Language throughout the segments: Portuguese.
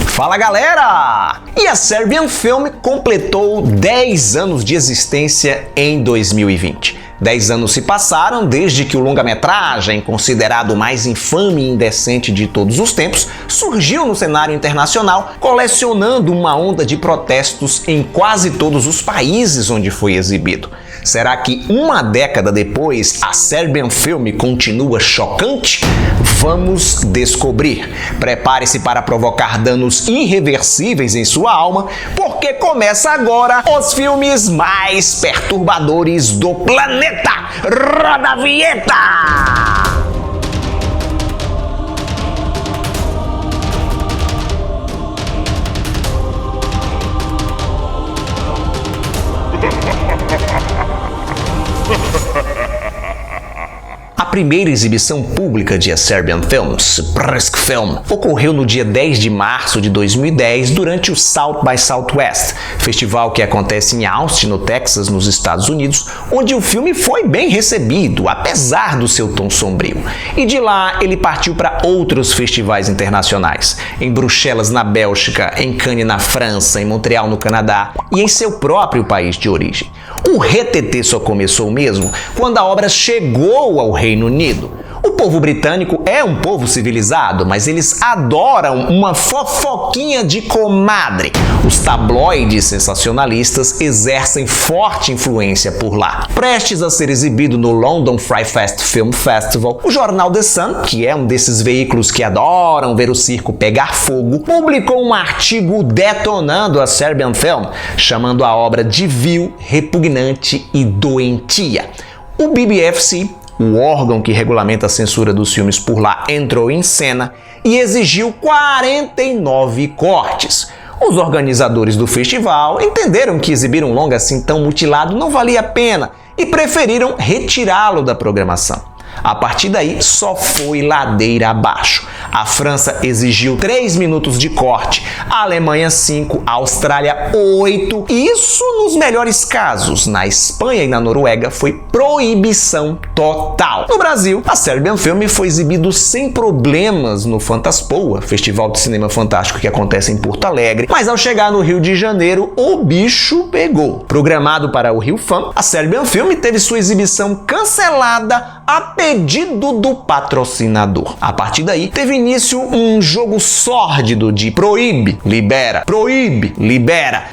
Fala galera! E a Serbian Film completou 10 anos de existência em 2020. 10 anos se passaram desde que o longa-metragem, considerado o mais infame e indecente de todos os tempos, surgiu no cenário internacional, colecionando uma onda de protestos em quase todos os países onde foi exibido. Será que uma década depois a Serbian Film continua chocante? Vamos descobrir. Prepare-se para provocar danos irreversíveis em sua alma, porque começa agora os filmes mais perturbadores do planeta. Roda a vinheta! A primeira exibição pública de A Serbian Films, Prsk Film, ocorreu no dia 10 de março de 2010 durante o South by Southwest, festival que acontece em Austin, no Texas, nos Estados Unidos, onde o filme foi bem recebido, apesar do seu tom sombrio. E de lá ele partiu para outros festivais internacionais, em Bruxelas, na Bélgica, em Cannes, na França, em Montreal, no Canadá e em seu próprio país de origem. O retetê só começou mesmo quando a obra chegou ao Reino Unido. O povo britânico é um povo civilizado, mas eles adoram uma fofoquinha de comadre. Os tabloides sensacionalistas exercem forte influência por lá. Prestes a ser exibido no London Fry Fest Film Festival, o jornal The Sun, que é um desses veículos que adoram ver o circo pegar fogo, publicou um artigo detonando a Serbian Film, chamando a obra de vil, repugnante e doentia. O BBFC, o órgão que regulamenta a censura dos filmes por lá, entrou em cena e exigiu 49 cortes. Os organizadores do festival entenderam que exibir um longa assim tão mutilado não valia a pena e preferiram retirá-lo da programação. A partir daí, só foi ladeira abaixo. A França exigiu 3 minutos de corte, a Alemanha 5, a Austrália 8. Isso nos melhores casos. Na Espanha e na Noruega foi proibição total. No Brasil, a Serbian Film foi exibido sem problemas no Fantaspoa, festival de cinema fantástico que acontece em Porto Alegre, mas ao chegar no Rio de Janeiro, o bicho pegou. Programado para o Rio Fun, a Serbian Film teve sua exibição cancelada a pedido do patrocinador. A partir daí, teve início um jogo sórdido de proíbe, libera,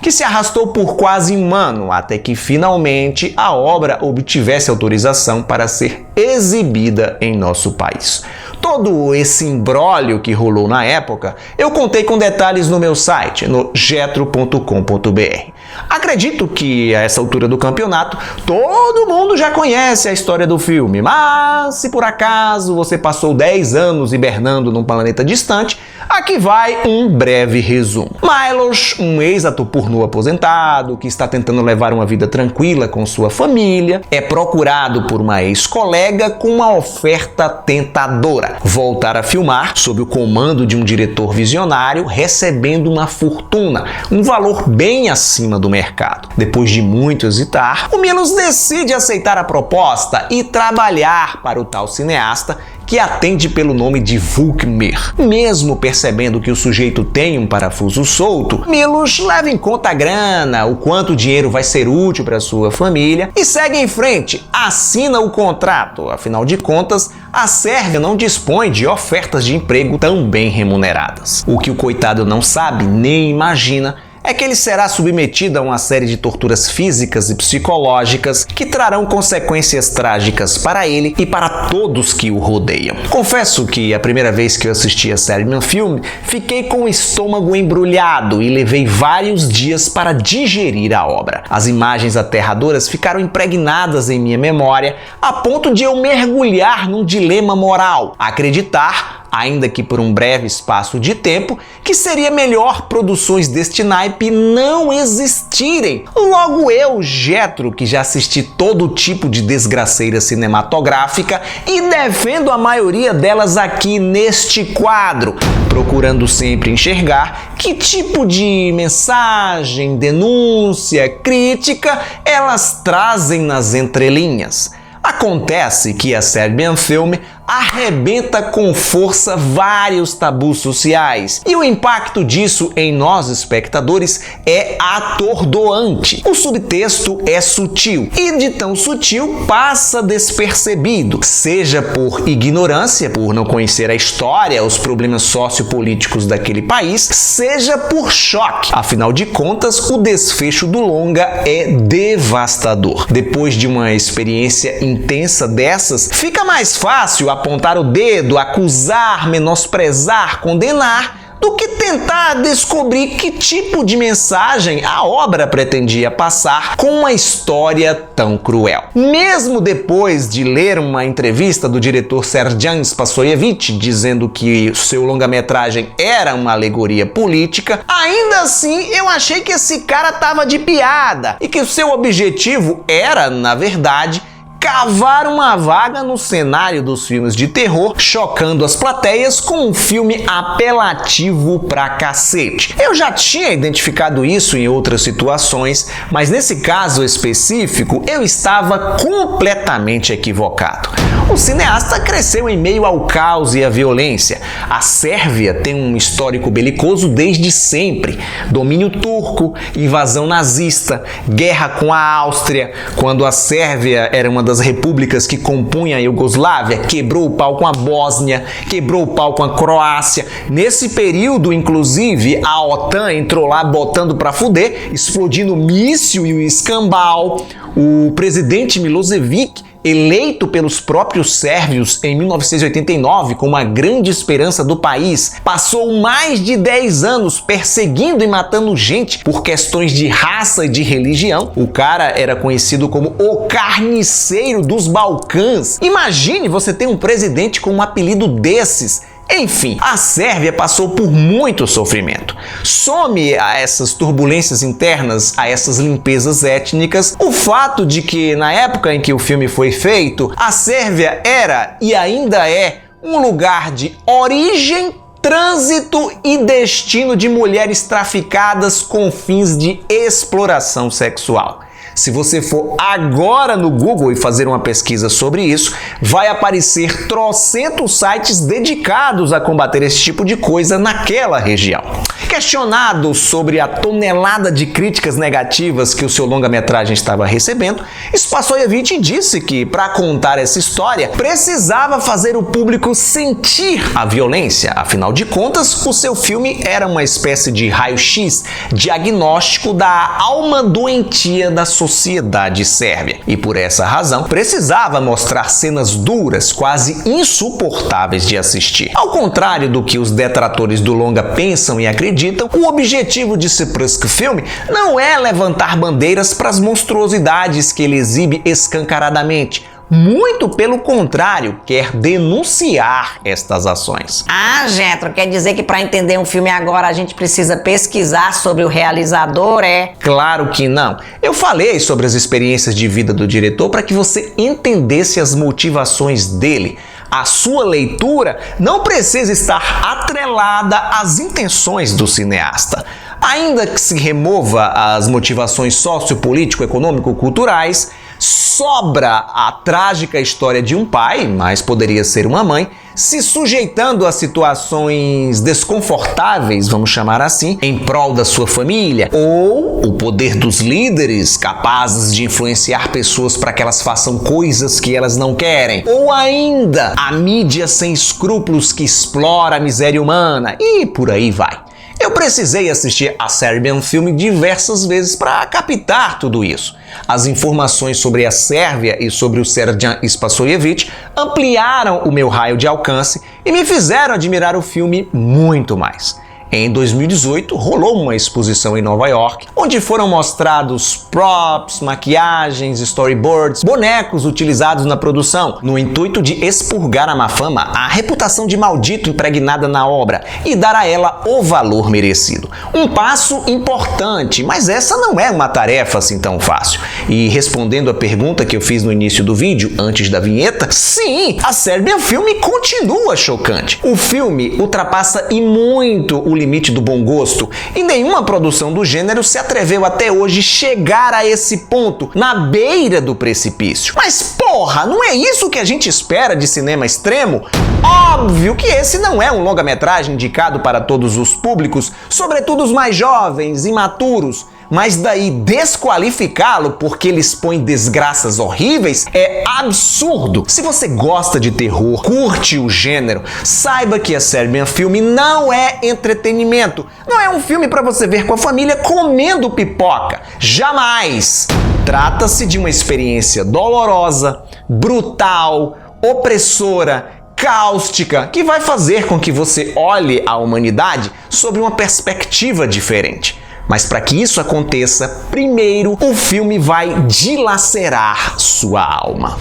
que se arrastou por quase um ano, até que finalmente a obra obtivesse autorização para ser exibida em nosso país. Todo esse imbróglio que rolou na época, eu contei com detalhes no meu site, no getro.com.br. Acredito que, a essa altura do campeonato, todo mundo já conhece a história do filme, mas se por acaso você passou 10 anos hibernando num planeta distante, aqui vai um breve resumo. Milos, um ex-ator pornô aposentado, que está tentando levar uma vida tranquila com sua família, é procurado por uma ex-colega com uma oferta tentadora: voltar a filmar sob o comando de um diretor visionário, recebendo uma fortuna, um valor bem acima do mercado. Depois de muito hesitar, o Milos decide aceitar a proposta e trabalhar para o tal cineasta, que atende pelo nome de Vukmir. Mesmo percebendo que o sujeito tem um parafuso solto, Milos leva em conta a grana, o quanto o dinheiro vai ser útil para sua família e segue em frente, assina o contrato. Afinal de contas, a Sérvia não dispõe de ofertas de emprego tão bem remuneradas. O que o coitado não sabe nem imagina é que ele será submetido a uma série de torturas físicas e psicológicas que trarão consequências trágicas para ele e para todos que o rodeiam. Confesso que a primeira vez que eu assisti a Serbian Film, fiquei com o estômago embrulhado e levei vários dias para digerir a obra. As imagens aterradoras ficaram impregnadas em minha memória a ponto de eu mergulhar num dilema moral: acreditar, ainda que por um breve espaço de tempo, que seria melhor produções deste naipe não existirem. Logo eu, Getro, que já assisti todo tipo de desgraceira cinematográfica e defendo a maioria delas aqui neste quadro, procurando sempre enxergar que tipo de mensagem, denúncia, crítica elas trazem nas entrelinhas. Acontece que a Serbian Film arrebenta com força vários tabus sociais. E o impacto disso em nós, espectadores, é atordoante. O subtexto é sutil e, de tão sutil, passa despercebido, seja por ignorância, por não conhecer a história, os problemas sociopolíticos daquele país, seja por choque. Afinal de contas, o desfecho do longa é devastador. Depois de uma experiência intensa dessas, fica mais fácil apontar o dedo, acusar, menosprezar, condenar, do que tentar descobrir que tipo de mensagem a obra pretendia passar com uma história tão cruel. Mesmo depois de ler uma entrevista do diretor Serjan Spasojevic dizendo que seu longa-metragem era uma alegoria política, ainda assim eu achei que esse cara tava de piada e que o seu objetivo era, na verdade, cavar uma vaga no cenário dos filmes de terror, chocando as plateias com um filme apelativo pra cacete. Eu já tinha identificado isso em outras situações, mas nesse caso específico eu estava completamente equivocado. O cineasta cresceu em meio ao caos e à violência. A Sérvia tem um histórico belicoso desde sempre. Domínio turco, invasão nazista, guerra com a Áustria, quando a Sérvia era uma das repúblicas que compunha a Iugoslávia, quebrou o pau com a Bósnia, quebrou o pau com a Croácia. Nesse período, inclusive, a OTAN entrou lá botando pra fuder, explodindo míssil e o escambau. O presidente Milošević, eleito pelos próprios sérvios em 1989 como a grande esperança do país, passou mais de 10 anos perseguindo e matando gente por questões de raça e de religião. O cara era conhecido como o carniceiro dos Balcãs. Imagine você ter um presidente com um apelido desses. Enfim, a Sérvia passou por muito sofrimento. Some a essas turbulências internas, a essas limpezas étnicas, o fato de que, na época em que o filme foi feito, a Sérvia era e ainda é um lugar de origem, trânsito e destino de mulheres traficadas com fins de exploração sexual. Se você for agora no Google e fazer uma pesquisa sobre isso, vai aparecer trocentos sites dedicados a combater esse tipo de coisa naquela região. Questionado sobre a tonelada de críticas negativas que o seu longa-metragem estava recebendo, Spasojevic disse que, para contar essa história, precisava fazer o público sentir a violência. Afinal de contas, o seu filme era uma espécie de raio-x diagnóstico da alma doentia da sociedade sérvia. E por essa razão, precisava mostrar cenas duras, quase insuportáveis de assistir. Ao contrário do que os detratores do longa pensam e acreditam, o objetivo de Prsk Film não é levantar bandeiras para as monstruosidades que ele exibe escancaradamente. Muito pelo contrário, quer denunciar estas ações. Ah, Getro, quer dizer que para entender um filme agora a gente precisa pesquisar sobre o realizador, é? Claro que não. Eu falei sobre as experiências de vida do diretor para que você entendesse as motivações dele. A sua leitura não precisa estar atrelada às intenções do cineasta. Ainda que se remova as motivações sociopolítico-econômico-culturais, sobra a trágica história de um pai, mas poderia ser uma mãe, se sujeitando a situações desconfortáveis, vamos chamar assim, em prol da sua família, ou o poder dos líderes capazes de influenciar pessoas para que elas façam coisas que elas não querem, ou ainda a mídia sem escrúpulos que explora a miséria humana, e por aí vai. Eu precisei assistir a Serbian Film diversas vezes para captar tudo isso. As informações sobre a Sérvia e sobre o Serjan Spasojevic ampliaram o meu raio de alcance e me fizeram admirar o filme muito mais. Em 2018, rolou uma exposição em Nova York, onde foram mostrados props, maquiagens, storyboards, bonecos utilizados na produção, no intuito de expurgar a má fama, a reputação de maldito impregnada na obra e dar a ela o valor merecido. Um passo importante, mas essa não é uma tarefa assim tão fácil. E respondendo a pergunta que eu fiz no início do vídeo, antes da vinheta, sim, a Serbian Film continua chocante. O filme ultrapassa e muito o limite do bom gosto e nenhuma produção do gênero se atreveu até hoje chegar a esse ponto, na beira do precipício. Mas porra, não é isso que a gente espera de cinema extremo? Óbvio que esse não é um longa-metragem indicado para todos os públicos, sobretudo os mais jovens, imaturos. Mas daí desqualificá-lo porque ele expõe desgraças horríveis é absurdo. Se você gosta de terror, curte o gênero, saiba que a Serbian Film não é entretenimento. Não é um filme para você ver com a família comendo pipoca. Jamais! Trata-se de uma experiência dolorosa, brutal, opressora, cáustica, que vai fazer com que você olhe a humanidade sob uma perspectiva diferente. Mas para que isso aconteça, primeiro o filme vai dilacerar sua alma.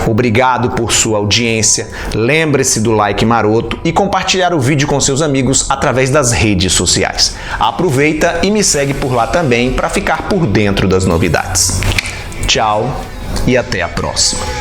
Obrigado por sua audiência, lembre-se do like maroto e compartilhar o vídeo com seus amigos através das redes sociais. Aproveita e me segue por lá também para ficar por dentro das novidades. Tchau e até a próxima.